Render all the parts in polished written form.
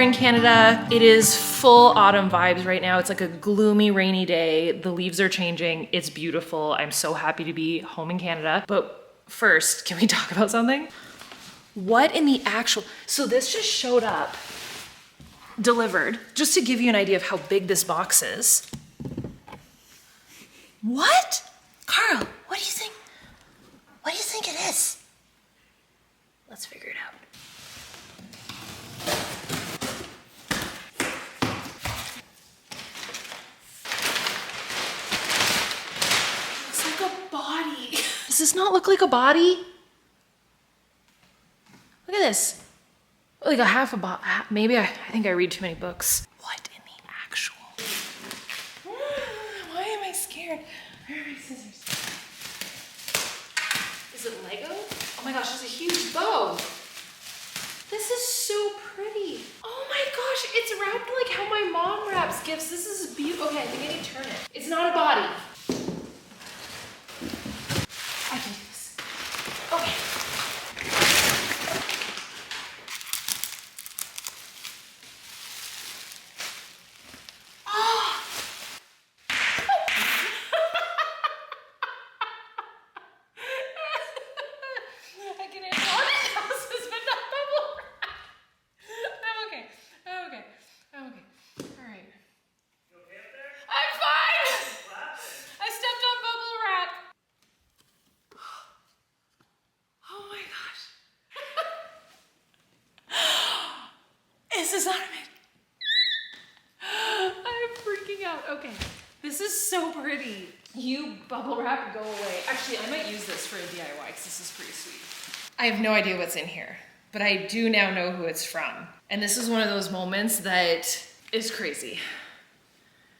in Canada. It is full autumn vibes right now. It's like a gloomy, rainy day. The leaves are changing. It's beautiful. I'm so happy to be home in Canada. But first, can we talk about something? What in the actual... So this just showed up, delivered, just to give you an idea of how big this box is. What? Carl, what do you think? What do you think it is? Let's figure it out. Looks like a body. Does this not look like a body? Look at this. Like a half a body. Maybe I think I read too many books. What in the actual? Why am I scared? Where are my scissors? Is it Lego? Oh my gosh, it's a huge bow. This is so pretty. Oh my gosh, it's wrapped like how my mom wraps gifts. This is beautiful. Okay, I think I need to turn it. It's not a body. I can do this. Okay. This is automated. I'm freaking out. Okay, this is so pretty. You bubble wrap, go away. Actually, I might use this for a DIY because this is pretty sweet. I have no idea what's in here, but I do now know who it's from. And this is one of those moments that is crazy.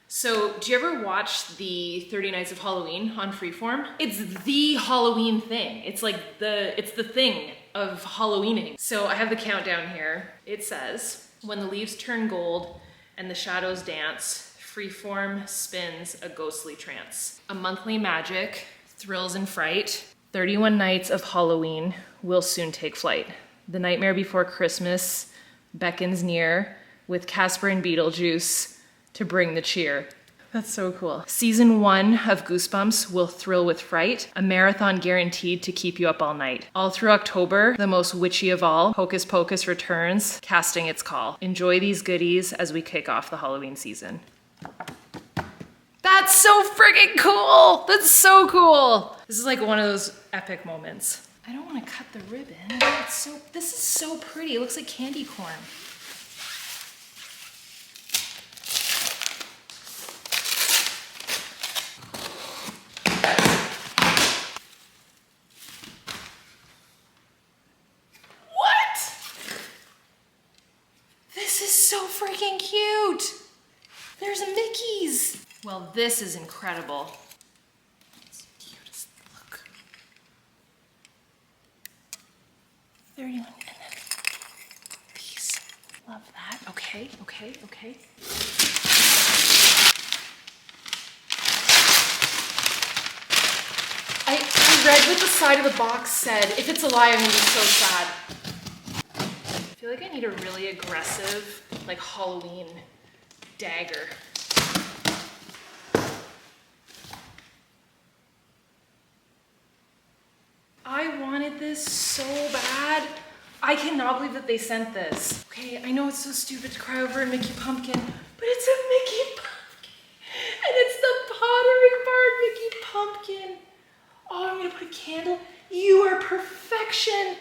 So, do you ever watch the 30 Nights of Halloween on Freeform? It's the Halloween thing. It's like it's the thing of Halloweening. So I have the countdown here. It says, when the leaves turn gold and the shadows dance, Freeform spins a ghostly trance. A monthly magic, thrills and fright, 31 nights of Halloween will soon take flight. The nightmare before Christmas beckons near with Casper and Beetlejuice to bring the cheer. That's so cool. Season 1 of Goosebumps will thrill with fright, a marathon guaranteed to keep you up all night. All through October, the most witchy of all, Hocus Pocus returns, casting its call. Enjoy these goodies as we kick off the Halloween season. That's so friggin' cool! That's so cool! This is like one of those epic moments. I don't want to cut the ribbon. This is so pretty. It looks like candy corn. So freaking cute. There's a Mickey's. Well, this is incredible. It's cute as look. 31 and then these. Love that. Okay. I read what the side of the box said. If it's a lie, I'm gonna be so sad. I feel like I need a really aggressive, like Halloween dagger. I wanted this so bad. I cannot believe that they sent this. Okay, I know it's so stupid to cry over a Mickey pumpkin, but it's a Mickey pumpkin. And it's the Pottery Barn Mickey pumpkin. Oh, I'm gonna put a candle. You are perfection.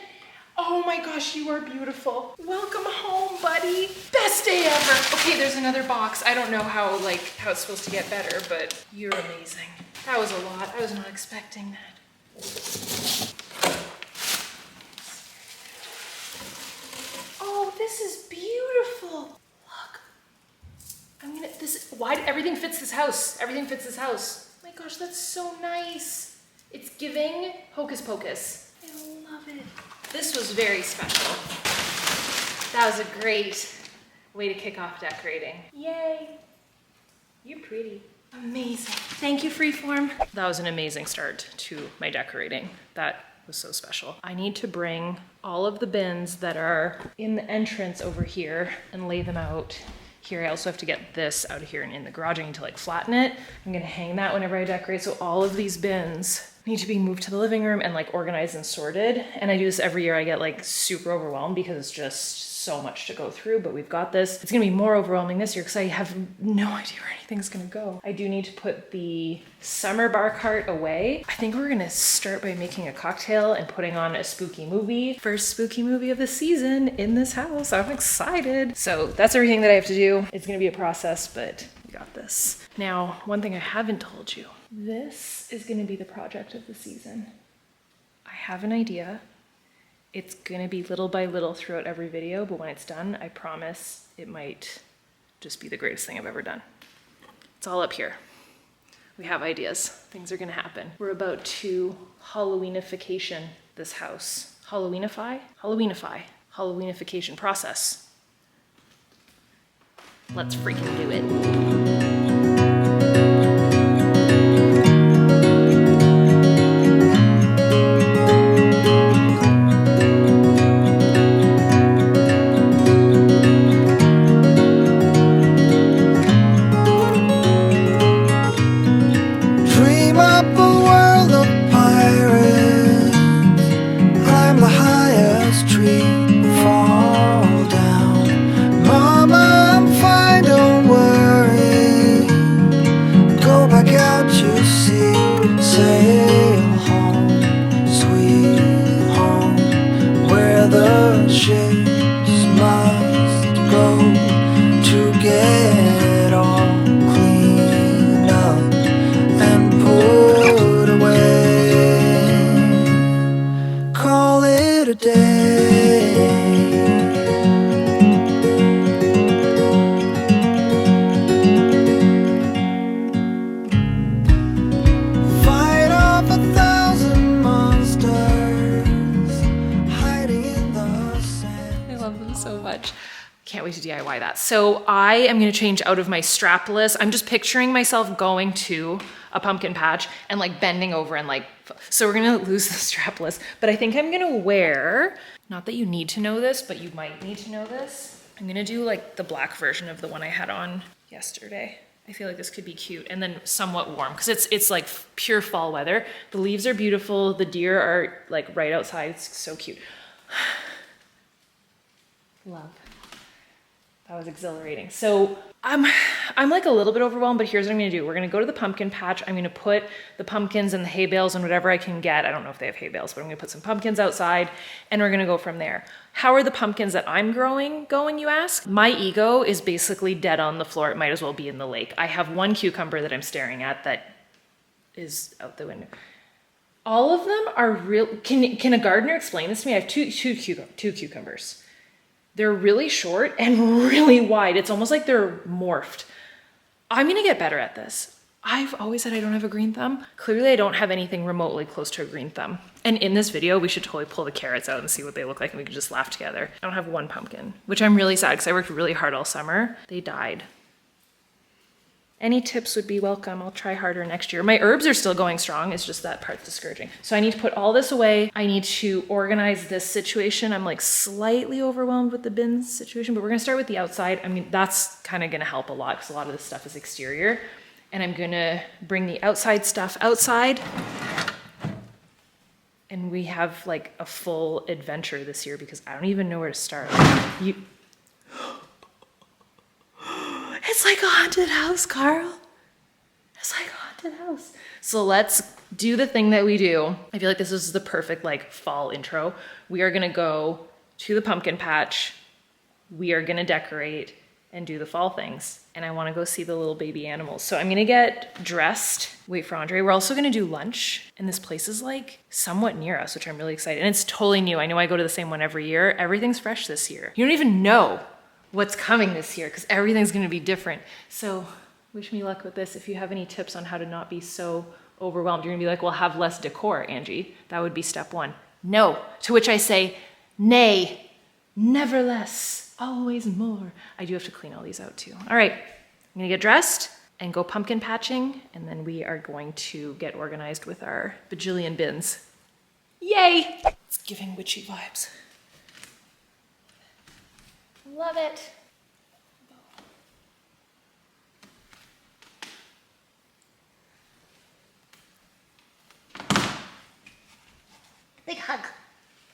Oh my gosh, you are beautiful. Welcome home, buddy. Best day ever. Okay, there's another box. I don't know how it's supposed to get better, but you're amazing. That was a lot. I was not expecting that. Oh, this is beautiful. Look. Why everything fits this house. Everything fits this house. Oh my gosh, that's so nice. It's giving Hocus Pocus. I love it. This was very special. That was a great way to kick off decorating. Yay. You're pretty. Amazing. Thank you, Freeform. That was an amazing start to my decorating. That It was so special. I need to bring all of the bins that are in the entrance over here and lay them out here. I also have to get this out of here and in the garage. I need to like flatten it. I'm gonna hang that whenever I decorate. So all of these bins need to be moved to the living room and like organized and sorted. And I do this every year. I get like super overwhelmed because it's just so much to go through, but we've got this. It's gonna be more overwhelming this year because I have no idea where anything's gonna go. I do need to put the summer bar cart away. I think we're gonna start by making a cocktail and putting on a spooky movie. First spooky movie of the season in this house. I'm excited. So that's everything that I have to do. It's gonna be a process, but we got this. Now, one thing I haven't told you, this is gonna be the project of the season. I have an idea. It's gonna be little by little throughout every video, but when it's done, I promise it might just be the greatest thing I've ever done. It's all up here. We have ideas. Things are gonna happen. We're about to Halloweenification this house. Halloweenify? Halloweenify. Halloweenification process. Let's freaking do it. DIY that. So I am going to change out of my strapless. I'm just picturing myself going to a pumpkin patch and like bending over and like, so we're going to lose the strapless, but I think I'm going to wear, not that you need to know this, but you might need to know this. I'm going to do like the black version of the one I had on yesterday. I feel like this could be cute and then somewhat warm because it's like pure fall weather. The leaves are beautiful. The deer are like right outside. It's so cute. Love. That was exhilarating. So I'm like a little bit overwhelmed, but here's what I'm gonna do. We're gonna go to the pumpkin patch. I'm gonna put the pumpkins and the hay bales and whatever I can get. I don't know if they have hay bales, but I'm gonna put some pumpkins outside and we're gonna go from there. How are the pumpkins that I'm growing going, you ask? My ego is basically dead on the floor. It might as well be in the lake. I have one cucumber that I'm staring at that is out the window. All of them are real. Can a gardener explain this to me? I have two cucumbers. They're really short and really wide. It's almost like they're morphed. I'm gonna get better at this. I've always said I don't have a green thumb. Clearly I don't have anything remotely close to a green thumb. And in this video, we should totally pull the carrots out and see what they look like and we could just laugh together. I don't have one pumpkin, which I'm really sad because I worked really hard all summer. They died. Any tips would be welcome. I'll try harder next year. My herbs are still going strong. It's just that part's discouraging. So I need to put all this away. I need to organize this situation. I'm like slightly overwhelmed with the bins situation, but we're gonna start with the outside. I mean, that's kind of gonna help a lot because a lot of this stuff is exterior. And I'm gonna bring the outside stuff outside. And we have like a full adventure this year because I don't even know where to start. It's like a haunted house, Carl. It's like a haunted house. So let's do the thing that we do. I feel like this is the perfect like fall intro. We are gonna go to the pumpkin patch. We are gonna decorate and do the fall things. And I wanna go see the little baby animals. So I'm gonna get dressed, wait for Andre. We're also gonna do lunch. And this place is like somewhat near us, which I'm really excited. And it's totally new. I know I go to the same one every year. Everything's fresh this year. You don't even know what's coming this year because everything's gonna be different. So wish me luck with this. If you have any tips on how to not be so overwhelmed, you're gonna be like, well, have less decor, Angie. That would be step one. No, to which I say, nay, never less, always more. I do have to clean all these out too. All right, I'm gonna get dressed and go pumpkin patching, and then we are going to get organized with our bajillion bins. Yay! It's giving witchy vibes. Love it. Big hug.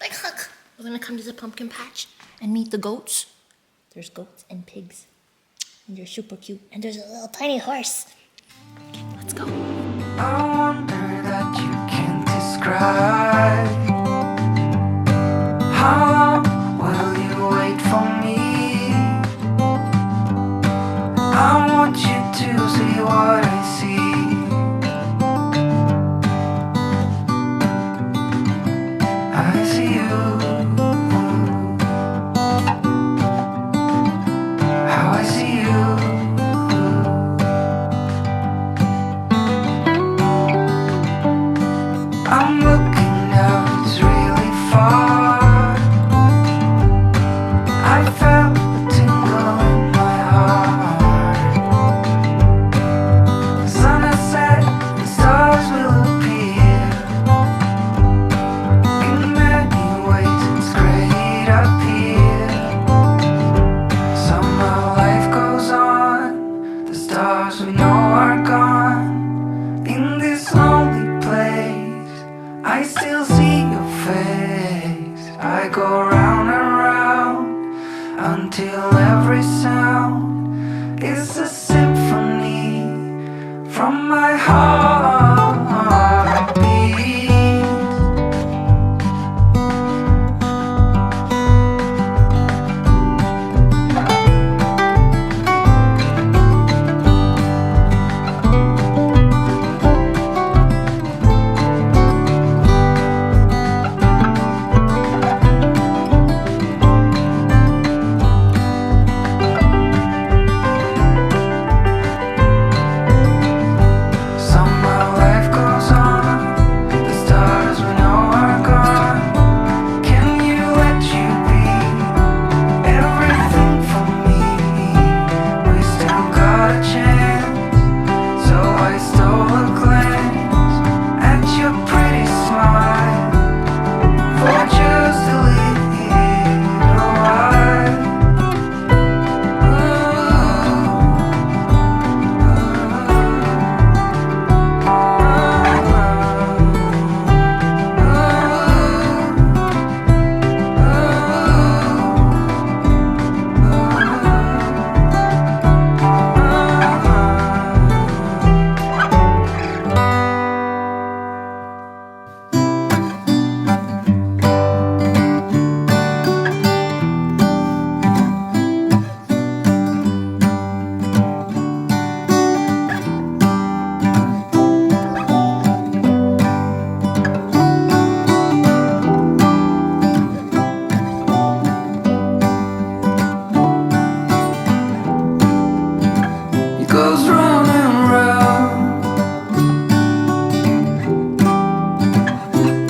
Big hug. We're gonna come to the pumpkin patch and meet the goats. There's goats and pigs. And they're super cute. And there's a little tiny horse. Let's go. I wonder that you can't describe. How long will you wait for me? I want you to see what I see. I see you. How I see you. I'm looking out, it's really far. I felt a tingle in my heart. The sun has set, and stars will appear. In many ways, it's great up here. Somehow life goes on. The stars we know are gone. In this lonely place, I still see your face. I go round and round until every sound is a symphony from my heartbeat. Somehow life goes on. The stars we know are gone. Can you let you be everything for me? We still got a chance. So I stole a glance at your pretty smile for just a little while. It goes round and round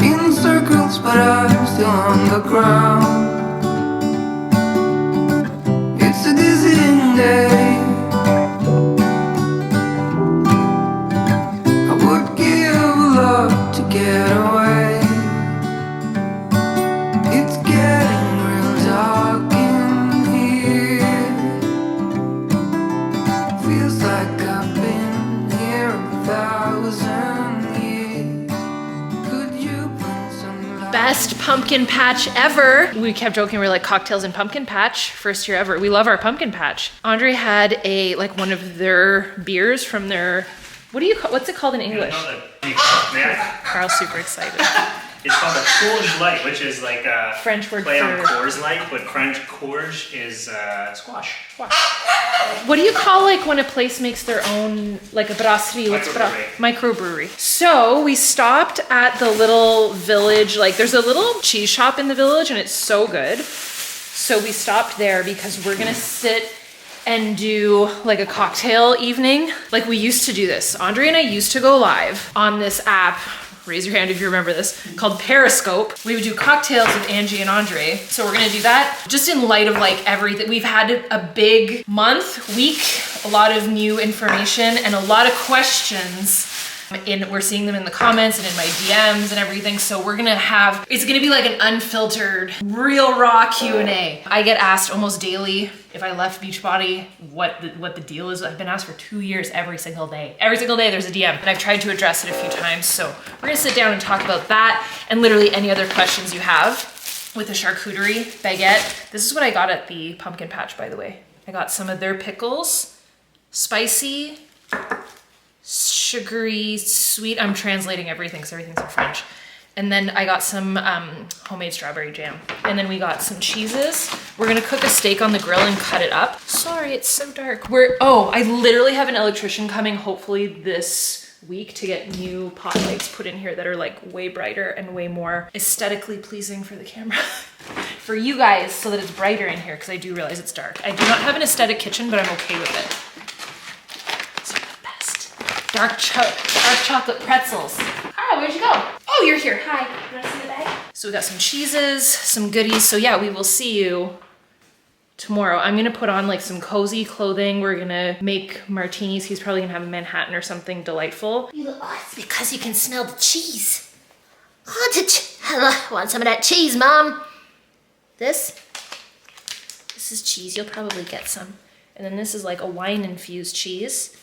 in circles, but I'm still on the ground. It's a dizzying day. I would give a lot to get away. It's getting real dark in here. Feels like I've been here 1,000 years. Could you bring some light? Best pumpkin patch ever. We kept joking, we were like cocktails and pumpkin patch. First year ever. We love our pumpkin patch. Andre had one of their beers from their, what's it called in English? Carl's super excited. It's called a Coors Light, which is like a French word play on for- Coors Light, but French Coors is squash. What do you call when a place makes their own, like a brasserie? Microbrewery. So we stopped at the little village, there's a little cheese shop in the village and it's so good. So we stopped there because we're gonna sit and do a cocktail evening. We used to do this. Andre and I used to go live on this app. Raise your hand if you remember this, called Periscope. We would do cocktails with Angie and Andre. So we're gonna do that just in light of everything. We've had a big week, a lot of new information and a lot of questions We're seeing them in the comments and in my DMs and everything. So it's gonna be like an unfiltered, real raw Q&A. I get asked almost daily if I left Beachbody, what the deal is. I've been asked for 2 years every single day. Every single day there's a DM, and I've tried to address it a few times. So we're gonna sit down and talk about that and literally any other questions you have with the charcuterie baguette. This is what I got at the pumpkin patch, by the way. I got some of their pickles, spicy, sugary, sweet. I'm translating everything because everything's in French. And then I got some homemade strawberry jam. And then we got some cheeses. We're gonna cook a steak on the grill and cut it up. Sorry, it's so dark. I literally have an electrician coming hopefully this week to get new pot lights put in here that are like way brighter and way more aesthetically pleasing for the camera. For you guys, so that it's brighter in here, because I do realize it's dark. I do not have an aesthetic kitchen, but I'm okay with it. These are the best. Dark chocolate pretzels. Hi, where'd you go? Oh, you're here. Hi. You want to see the bag? So we got some cheeses, some goodies. So yeah, we will see you tomorrow. I'm gonna put on like some cozy clothing. We're gonna make martinis. He's probably gonna have a Manhattan or something delightful. It's because you can smell the cheese. Want some of that cheese, Mom? This is cheese. You'll probably get some. And then this is like a wine-infused cheese.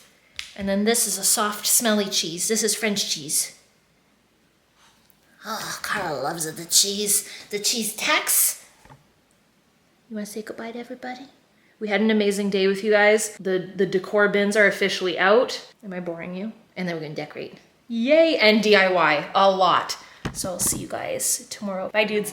And then this is a soft, smelly cheese. This is French cheese. Oh, Carla loves it, the cheese. The cheese tax. You want to say goodbye to everybody? We had an amazing day with you guys. The decor bins are officially out. Am I boring you? And then we're going to decorate. Yay! And DIY a lot. So I'll see you guys tomorrow. Bye, dudes.